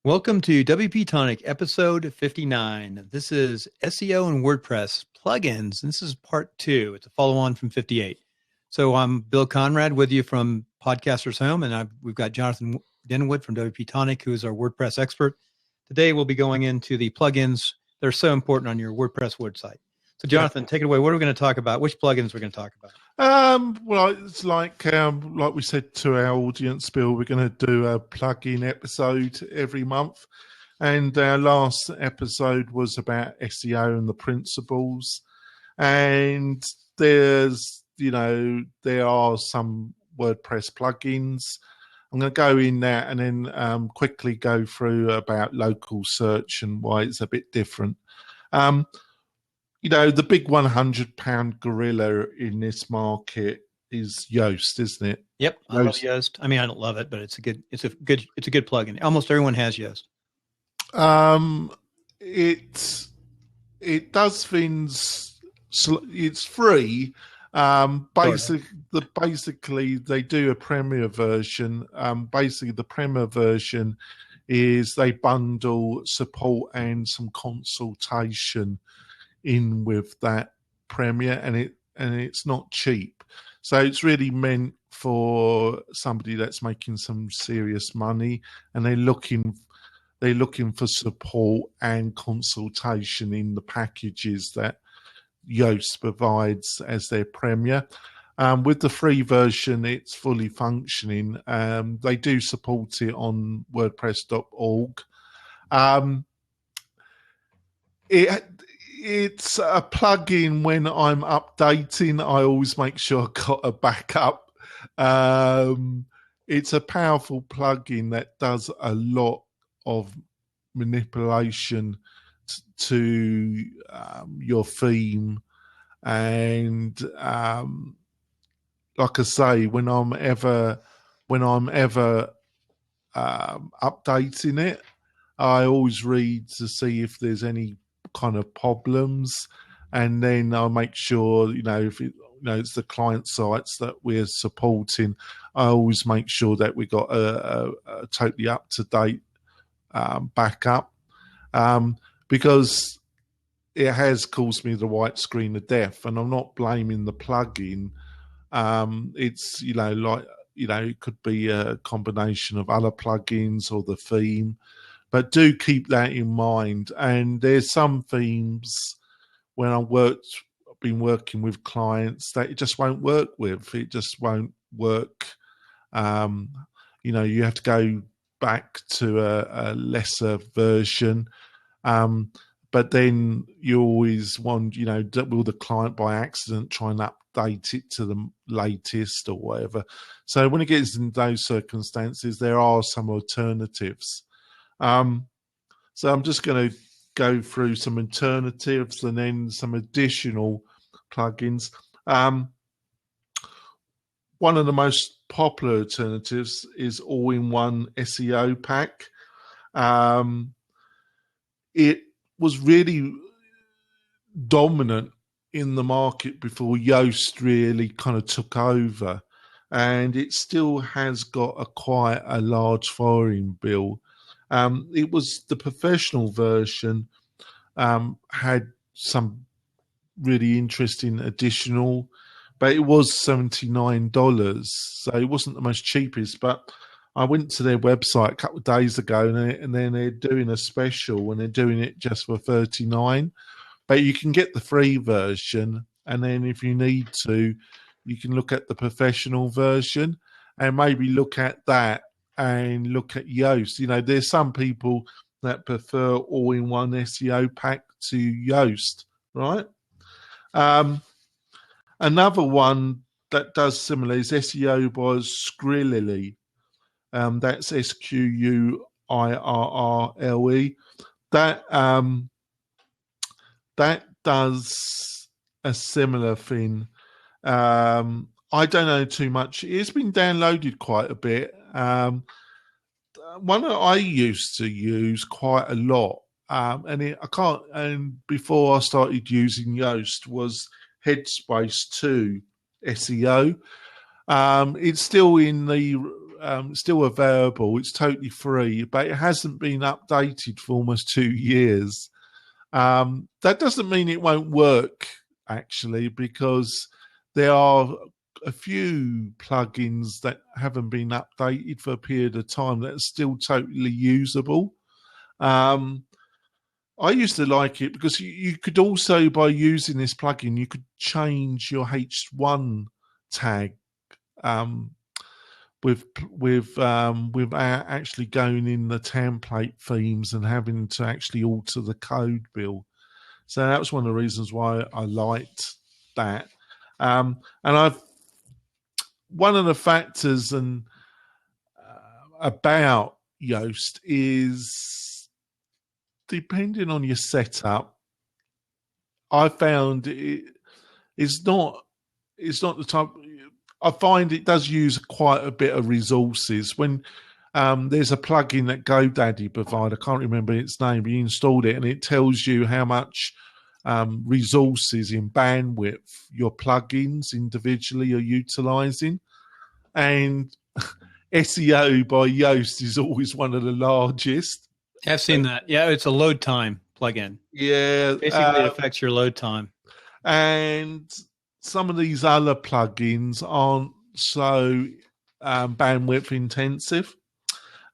Welcome to WP-Tonic episode 59. This is SEO and WordPress plugins. This is part 2. It's a follow-on from 58. So I'm Bill Conrad with you from Podcaster's Home, and we've got Jonathan Denwood from WP-Tonic, who is our WordPress expert. Today we'll be going into the plugins that are so important on your WordPress website. So Jonathan, take it away. What are we going to talk about? Which plugins we're going to talk about? Well, it's like we said to our audience, Bill, we're going to do a plugin episode every month. And our last episode was about SEO and the principles. And there are some WordPress plugins. I'm going to go in there and then quickly go through about local search and why it's a bit different. The big £100 gorilla in this market is Yoast, isn't it? Yep, I love Yoast. I mean, I don't love it, but it's a good plugin. Almost everyone has Yoast. It does things. It's free. Basically, they do a Premier version. Basically, the Premier version is they bundle support and some consultation in with that Premier, and it's not cheap, so it's really meant for somebody that's making some serious money and they're looking for support and consultation in the packages that Yoast provides as their Premier. With the free version, it's fully functioning. They do support it on WordPress.org. It's a plugin. When I'm updating, I always make sure I've got a backup. It's a powerful plugin that does a lot of manipulation to your theme. And like I say, when I'm ever updating it, I always read to see if there's any kind of problems, and then I'll make sure if it's the client sites that we're supporting, I always make sure that we got a totally up to date backup, because it has caused me the white screen of death, and I'm not blaming the plugin. It's it could be a combination of other plugins or the theme. But do keep that in mind. And there's some themes when I've been working with clients that it just won't work with. It just won't work. You have to go back to a lesser version. But then you always want, will the client by accident try and update it to the latest or whatever? So when it gets in those circumstances, there are some alternatives. So I'm just going to go through some alternatives and then some additional plugins. One of the most popular alternatives is all-in-one SEO pack. It was really dominant in the market before Yoast really kind of took over, and it still has got quite a large following, Bill. It was the professional version, had some really interesting additional, but it was $79. So it wasn't the most cheapest, but I went to their website a couple of days ago and then they're doing a special and they're doing it just for $39. But you can get the free version, and then if you need to, you can look at the professional version and maybe look at that and look at Yoast. There's some people that prefer all-in-one SEO pack to Yoast, right? Another one that does similar is SEO by Skrillily. That's Squirrle. That does a similar thing. I don't know too much. It's been downloaded quite a bit. One that I used to use quite a lot, and before I started using Yoast, was Headspace 2 SEO. It's still in the still available. It's totally free, but it hasn't been updated for almost 2 years. That doesn't mean it won't work, actually, because there are a few plugins that haven't been updated for a period of time that are still totally usable. I used to like it because you could also, by using this plugin, you could change your H1 tag without actually going in the template themes and having to actually alter the code, Bill. So that was one of the reasons why I liked that. And one of the factors about Yoast is, depending on your setup, I found it's not the type. I find it does use quite a bit of resources. When there's a plugin that GoDaddy provide, I can't remember its name, but you installed it and it tells you how much resources in bandwidth your plugins individually are utilizing. And SEO by Yoast is always one of the largest. I've seen that. Yeah, it's a load time plugin. Yeah. Basically, it affects your load time. And some of these other plugins aren't so bandwidth intensive.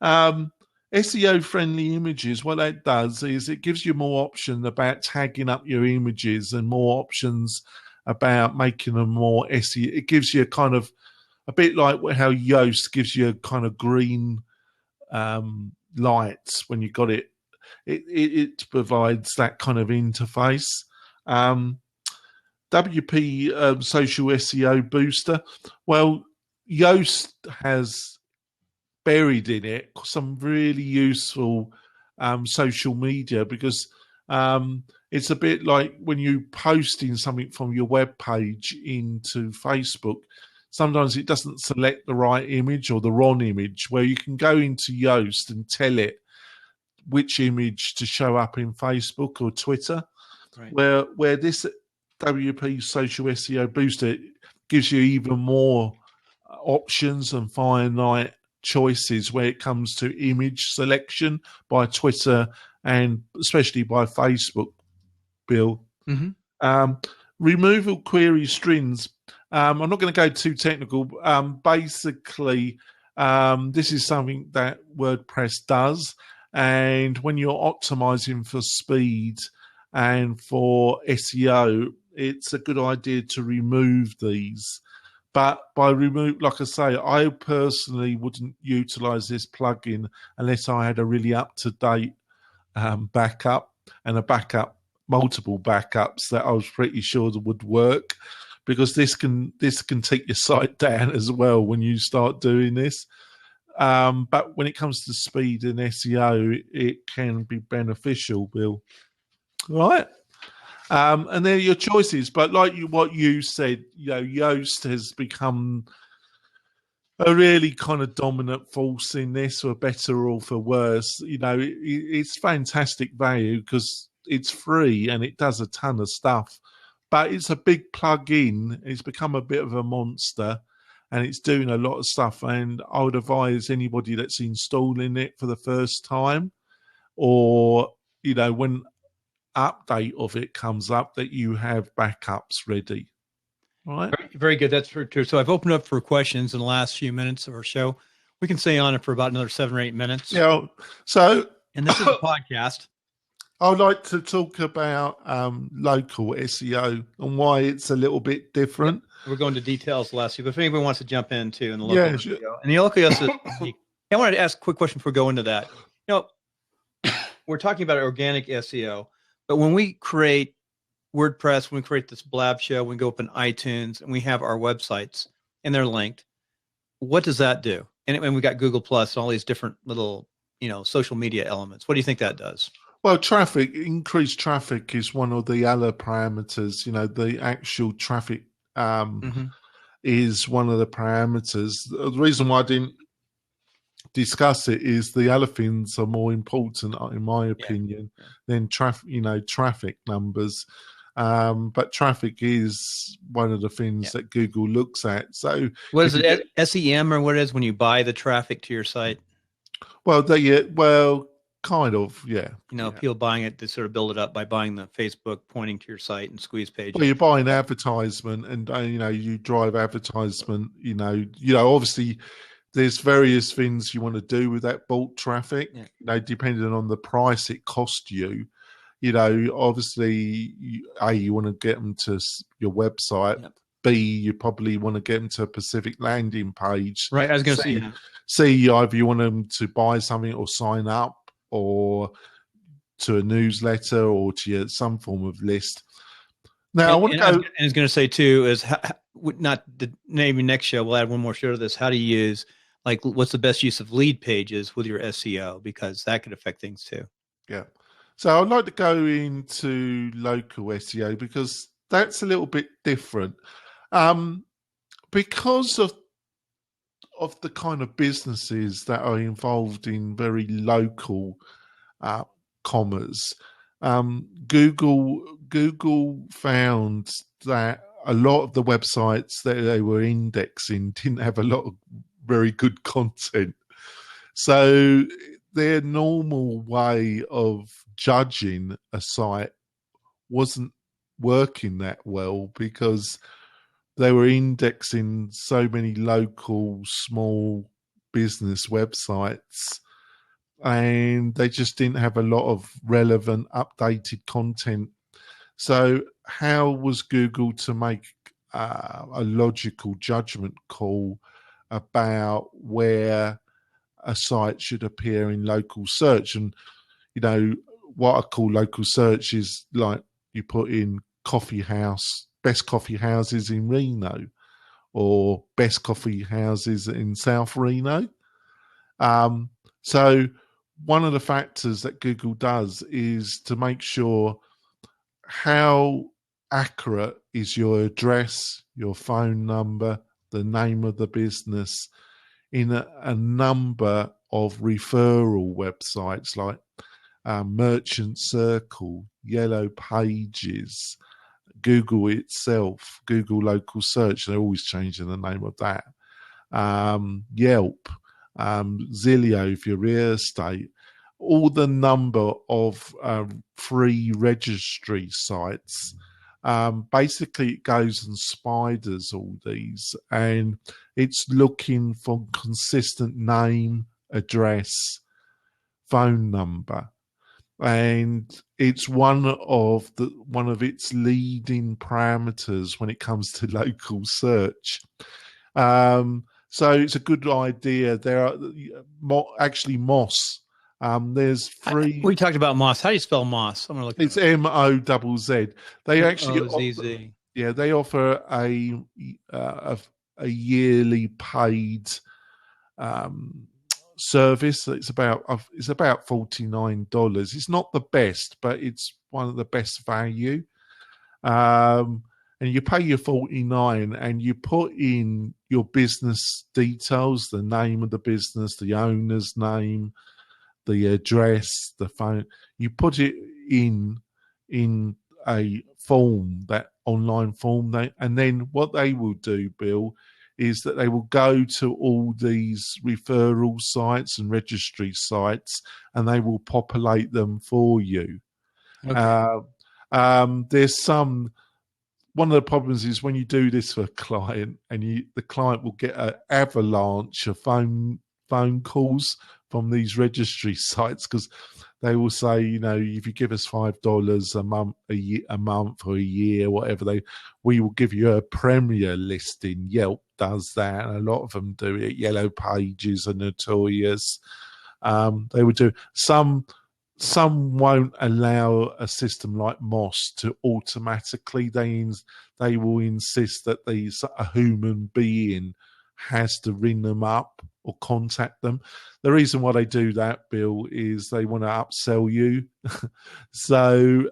SEO friendly images, what that does is it gives you more options about tagging up your images and more options about making them more SEO. It gives you a kind of, a bit like how Yoast gives you a kind of green lights when you got it. It provides that kind of interface. WP Social SEO Booster. Well, Yoast has buried in it some really useful social media, because it's a bit like when you're posting something from your web page into Facebook. Sometimes it doesn't select the right image or the wrong image, where you can go into Yoast and tell it which image to show up in Facebook or Twitter. Right. Where this WP Social SEO Booster gives you even more options and finite choices when it comes to image selection by Twitter and especially by Facebook, Bill. Mm-hmm. Removal query strings. I'm not going to go too technical. Basically, this is something that WordPress does. And when you're optimizing for speed and for SEO, it's a good idea to remove these. But by remove, like I say, I personally wouldn't utilize this plugin unless I had a really up-to-date backup and multiple backups that I was pretty sure that would work, because this can take your site down as well when you start doing this. But when it comes to speed and SEO, it can be beneficial, Bill. Right? And they're your choices. But like what you said, Yoast has become a really kind of dominant force in this, for better or for worse. It's fantastic value because it's free and it does a ton of stuff. But it's a big plug-in. It's become a bit of a monster. And it's doing a lot of stuff. And I would advise anybody that's installing it for the first time, or, when update of it comes up, that you have backups ready. All right. Very, very good. That's true. So I've opened up for questions in the last few minutes of our show. We can stay on it for about another 7 or 8 minutes. Yeah. And this is a podcast. I'd like to talk about local SEO and why it's a little bit different. We're going to details last week, but if anybody wants to jump into in the local SEO. And the local SEO, I wanted to ask a quick question before we go into that. We're talking about organic SEO, but when we create WordPress, when we create this Blab show, when we go open iTunes and we have our websites and they're linked, what does that do? And we got Google Plus and all these different little, social media elements. What do you think that does? Well, increased traffic is one of the other parameters. The actual traffic is one of the parameters. The reason why I didn't discuss it is the other things are more important, in my opinion, than traffic numbers. But traffic is one of the things that Google looks at. So what is if you it, get, SEM or what it is when you buy the traffic to your site? well, kind of, yeah. People buying it to sort of build it up by buying the Facebook pointing to your site and squeeze pages. Well, you're buying advertisement, and you drive advertisement. Obviously, there's various things you want to do with that bulk traffic. Yeah. Depending on the price it costs you. Obviously, you want to get them to your website. Yep. B, you probably want to get them to a specific landing page. Right. I was going to say. C, either you want them to buy something or sign up, or to a newsletter, or to some form of list. Now, I want to go. And I was going to say too is not the maybe next show. We'll add one more show to this. How to use what's the best use of lead pages with your SEO, because that could affect things too. Yeah. So I'd like to go into local SEO because that's a little bit different. Because of the kind of businesses that are involved in very local commerce, Google found that a lot of the websites that they were indexing didn't have a lot of very good content. So their normal way of judging a site wasn't working that well because they were indexing so many local small business websites, and they just didn't have a lot of relevant, updated content. So how was Google to make a logical judgment call about where a site should appear in local search? And, what I call local search is like you put in coffee house, best coffee houses in Reno, or best coffee houses in South Reno. So one of the factors that Google does is to make sure how accurate is your address, your phone number, the name of the business in a number of referral websites like Merchant Circle, Yellow Pages, Google itself, Google Local Search. They're always changing the name of that. Yelp, Zillow if you're real estate. All the number of free registry sites. Basically, it goes and spiders all these, and it's looking for consistent name, address, phone number, and it's one of its leading parameters when it comes to local search. So it's a good idea. There are actually Moz. There's free. We talked about Moz. How do you spell Moz? I'm gonna look. It's MOZZ. They actually MOZZ. Yeah, they offer a yearly paid service. It's about $49. It's not the best, but it's one of the best value. And you pay your $49, and you put in your business details, the name of the business, the owner's name, the address, the phone. You put it in a form, that online form. And then what they will do, Bill, is that they will go to all these referral sites and registry sites, and they will populate them for you. Okay. There's one of the problems is when you do this for a client, and the client will get an avalanche of phone calls from these registry sites, because they will say, if you give us $5 a month or a year, whatever, we will give you a premier listing. Yelp does that, and a lot of them do it. Yellow Pages are notorious. They would do some won't allow a system like Moz to automatically. They will insist that a human being has to ring them up or contact them. The reason why they do that, Bill, is they want to upsell you. So,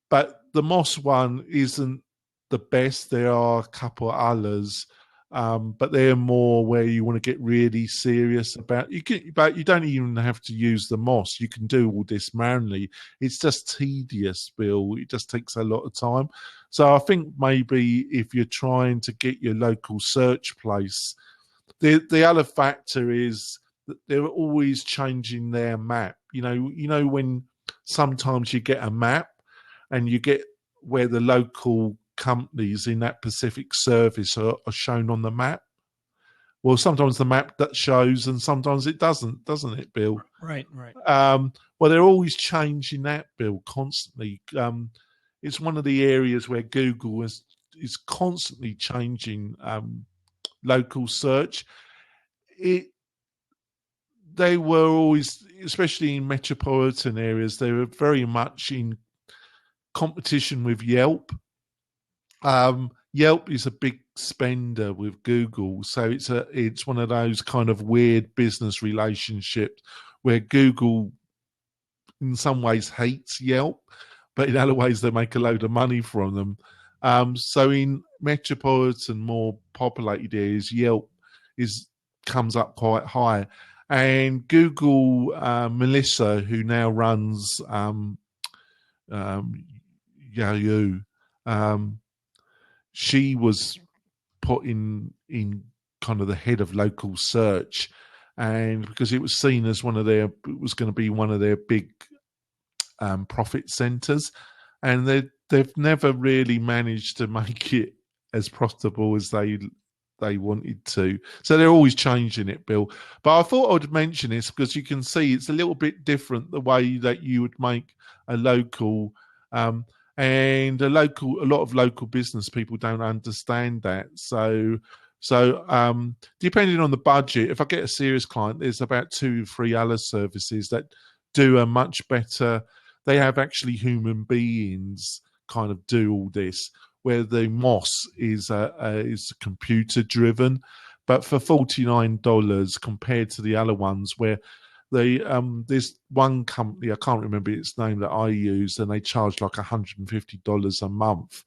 but the Moz one isn't the best. There are a couple of others. but they're more where you want to get really serious about. But you don't even have to use the Moz. You can do all this manually. It's just tedious, Bill. It just takes a lot of time. So I think maybe if you're trying to get your local search place, the other factor is that they're always changing their map. You know when sometimes you get a map and you get where the local companies in that Pacific service are shown on the map. Well, sometimes the map that shows and sometimes it doesn't it, Bill? Right. Well, they're always changing that, Bill, constantly. It's one of the areas where Google is constantly changing local search. They were always, especially in metropolitan areas, they were very much in competition with Yelp. Yelp is a big spender with Google, so it's one of those kind of weird business relationships where Google in some ways hates Yelp, but in other ways they make a load of money from them. So in metropolitan, more populated areas, Yelp comes up quite high. And Google, Melissa, who now runs Yahoo, she was put in kind of the head of local search, and because it was seen as it was going to be one of their big profit centers, and they've never really managed to make it as profitable as they wanted to. So they're always changing it, Bill. But I thought I would mention this because you can see it's a little bit different the way that you would make a local. And a lot of local business people don't understand that. So depending on the budget, if I get a serious client, there's about 2 or 3 other services that do a much better. They have actually human beings kind of do all this, where the Moz is computer driven, but for $49 compared to the other ones where there's one company, I can't remember its name, that I use, and they charge like $150 a month.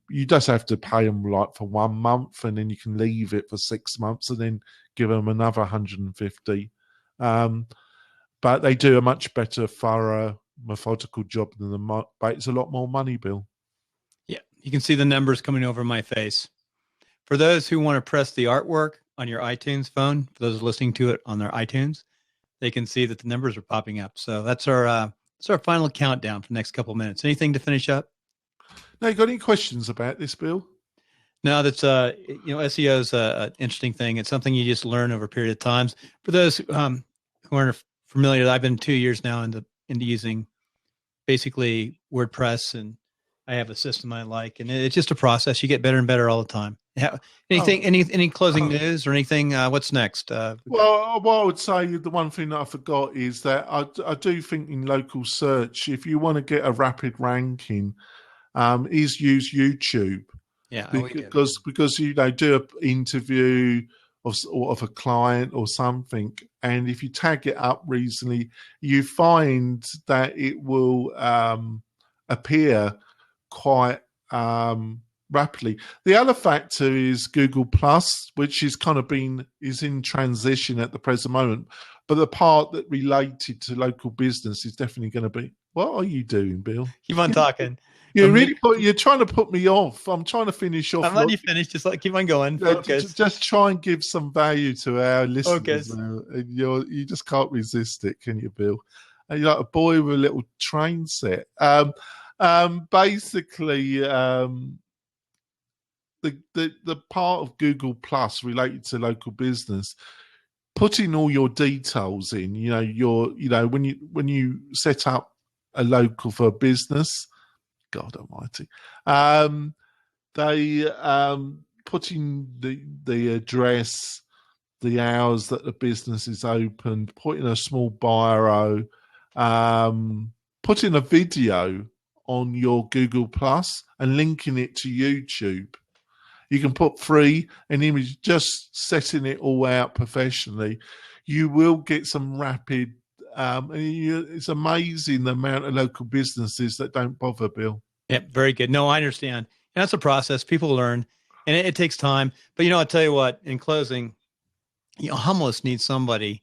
You just have to pay them like for 1 month, and then you can leave it for 6 months, and then give them another 150. But they do a much better, thorough, methodical job than but it's a lot more money, Bill. Yeah, you can see the numbers coming over my face. For those who want to press the artwork on your iTunes phone, for those listening to it on their iTunes, they can see that the numbers are popping up. So that's our final countdown for the next couple of minutes. Anything to finish up? Now, you got any questions about this, Bill? No, that's SEO is an interesting thing. It's something you just learn over a period of times. For those who aren't familiar, I've been 2 years now into using basically WordPress, and I have a system I like, and it's just a process. You get better and better all the time. Any closing news or anything? What's next? Well, what I would say, the one thing that I forgot is that I do think in local search, if you want to get a rapid ranking, is use YouTube. Yeah, because do an interview of a client or something, and if you tag it up recently, you find that it will appear quite rapidly. The other factor is Google Plus, which is is in transition at the present moment. But the part that related to local business is definitely going to be. What are you doing, Bill? Keep on talking. You're trying to put me off. I'm trying to finish off. I'm letting you finish. Just keep on going. Just try and give some value to our listeners. You just can't resist it, can you, Bill? And you're like a boy with a little train set. Basically, the part of Google Plus related to local business, putting all your details in. When you set up a local for a business. God Almighty! They put in the address, the hours that the business is opened, put in a small bio, put in a video on your Google Plus, and linking it to YouTube. You can put free an image, just setting it all out professionally. You will get some rapid. It's amazing the amount of local businesses that don't bother, Bill. Yep, very good. No, I understand. And that's a process. People learn. And it takes time. But, I'll tell you what, in closing, you almost need somebody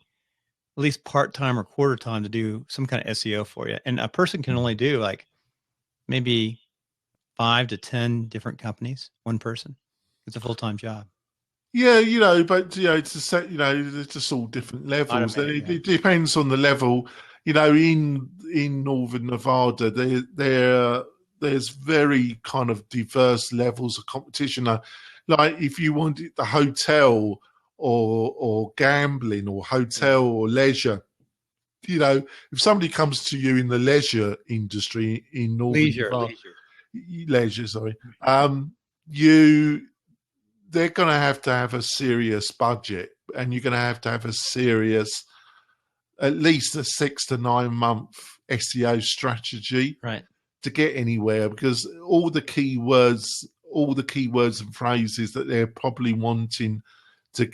at least part-time or quarter time to do some kind of SEO for you. And a person can only do like maybe 5 to 10 different companies, one person. It's a full-time job. Yeah, but it's a set. There's just all different levels. It depends on the level. In Northern Nevada, there's very kind of diverse levels of competition. Like if you wanted the hotel or gambling or hotel or leisure, if somebody comes to you in the leisure industry in Northern Nevada, leisure, sorry, they're going to have a serious budget, and you're going to have a serious, at least a 6 to 9 month SEO strategy, right, to get anywhere, because all the keywords and phrases that they're probably wanting to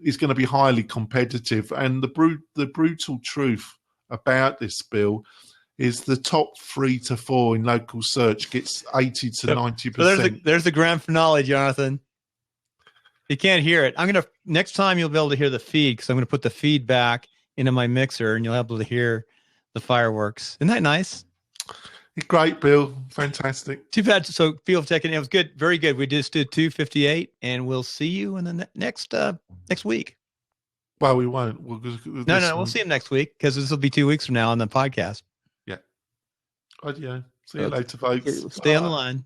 is going to be highly competitive. And the brutal truth about this, Bill, is the top 3 to 4 in local search gets 80 to 90%. So there's the grand finale, Jonathan. You can't hear it. Next time you'll be able to hear the feed, because I'm going to put the feed back into my mixer, and you'll be able to hear the fireworks. Isn't that nice? Great, Bill. Fantastic. Too bad. So field checking. It was good. Very good. We just did 258, and we'll see you in the next week. Well, we won't. We'll see him next week, because this will be 2 weeks from now on the podcast. Yeah. See you later, folks. Stay on the line.